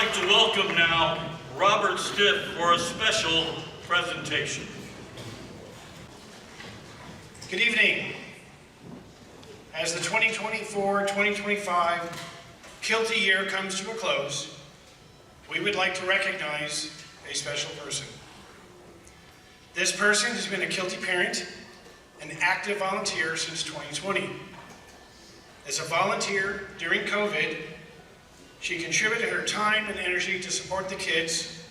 like to welcome now Robert Stiff for a special presentation. Good evening. As the 2024-2025 Kiltie year comes to a close, we would like to recognize a special person. This person has been a Kiltie parent and active volunteer since 2020. As a volunteer during COVID, she contributed her time and energy to support the kids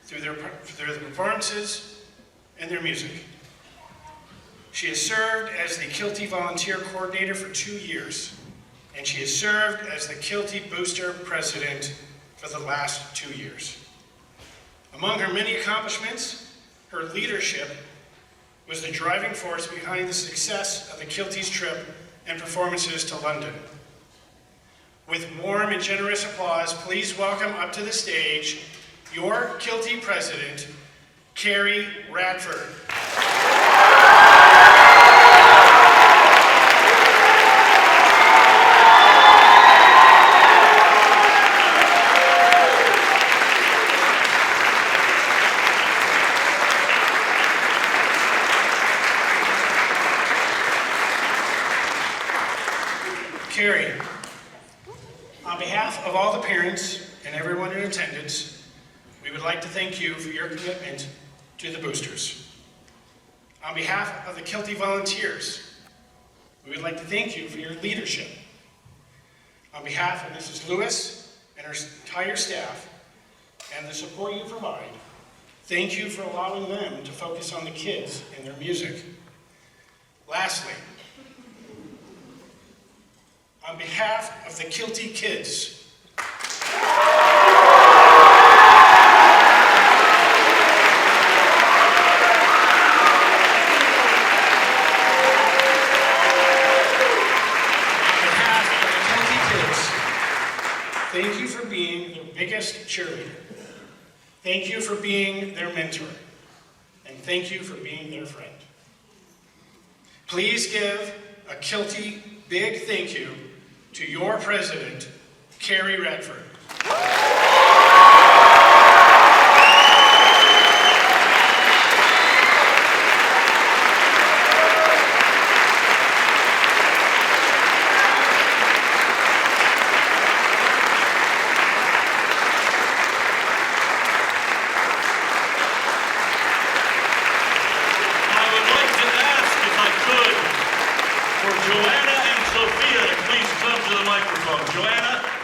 through their performances and their music. She has served as the Kiltie Volunteer Coordinator for 2 years, and she has served as the Kiltie Booster President for the last 2 years. Among her many accomplishments, her leadership was the driving force behind the success of the Kiltie's trip and performances to London. With warm and generous applause, please welcome up to the stage your Kiltie President, Carri Radford. Carri, on behalf of all the parents and everyone in attendance, we would like to thank you for your commitment to the Boosters. On behalf of the Kiltie volunteers, we would like to thank you for your leadership. On behalf of Mrs. Lewis and her entire staff and the support you provide, thank you for allowing them to focus on the kids and their music. Lastly, on behalf of the Kiltie kids, thank you for being their biggest cheerleader. Thank you for being their mentor. And thank you for being their friend. Please give a Kiltie big thank you to your president, Carri Radford.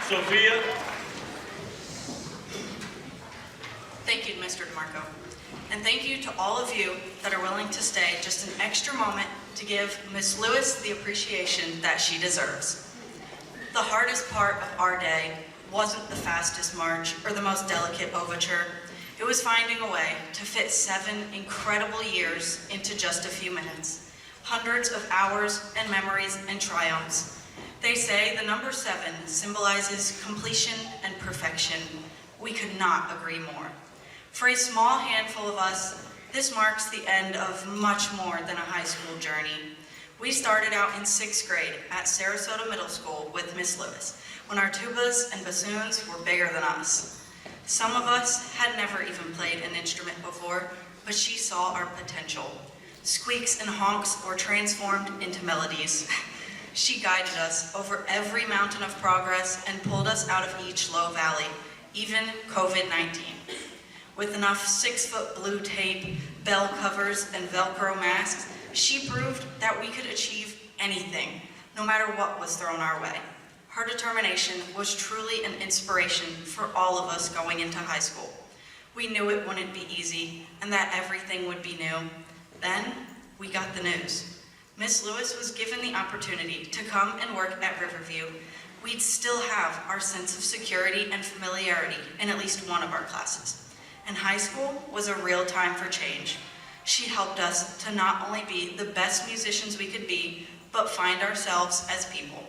Sophia. Thank you, Mr. DeMarco. And thank you to all of you that are willing to stay just an extra moment to give Miss Lewis the appreciation that she deserves. The hardest part of our day wasn't the fastest march or the most delicate overture. It was finding a way to fit 7 incredible years into just a few minutes. Hundreds of hours and memories and triumphs. They say the number 7 symbolizes completion and perfection. We could not agree more. For a small handful of us, this marks the end of much more than a high school journey. We started out in 6th grade at Sarasota Middle School with Miss Lewis, when our tubas and bassoons were bigger than us. Some of us had never even played an instrument before, but she saw our potential. Squeaks and honks were transformed into melodies. She guided us over every mountain of progress and pulled us out of each low valley, even COVID-19. With enough 6-foot blue tape, bell covers, and Velcro masks, she proved that we could achieve anything, no matter what was thrown our way. Her determination was truly an inspiration for all of us going into high school. We knew it wouldn't be easy and that everything would be new. Then we got the news. Miss Lewis was given the opportunity to come and work at Riverview. We'd still have our sense of security and familiarity in at least one of our classes. And high school was a real time for change. She helped us to not only be the best musicians we could be, but find ourselves as people.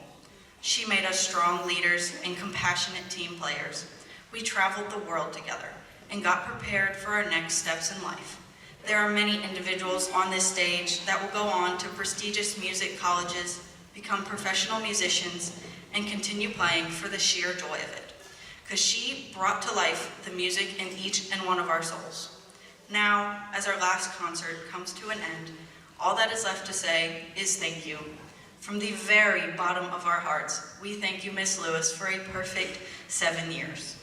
She made us strong leaders and compassionate team players. We traveled the world together and got prepared for our next steps in life. There are many individuals on this stage that will go on to prestigious music colleges, become professional musicians, and continue playing for the sheer joy of it. because she brought to life the music in each and one of our souls. Now, as our last concert comes to an end, all that is left to say is thank you. From the very bottom of our hearts, we thank you, Miss Lewis, for a perfect 7 years.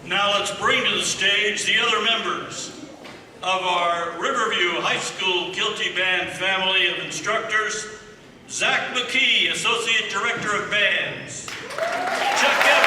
Now let's bring to the stage the other members of our Riverview High School Kiltie Band family of instructors. Zach McKee, Associate Director of Bands. Chuck Evans,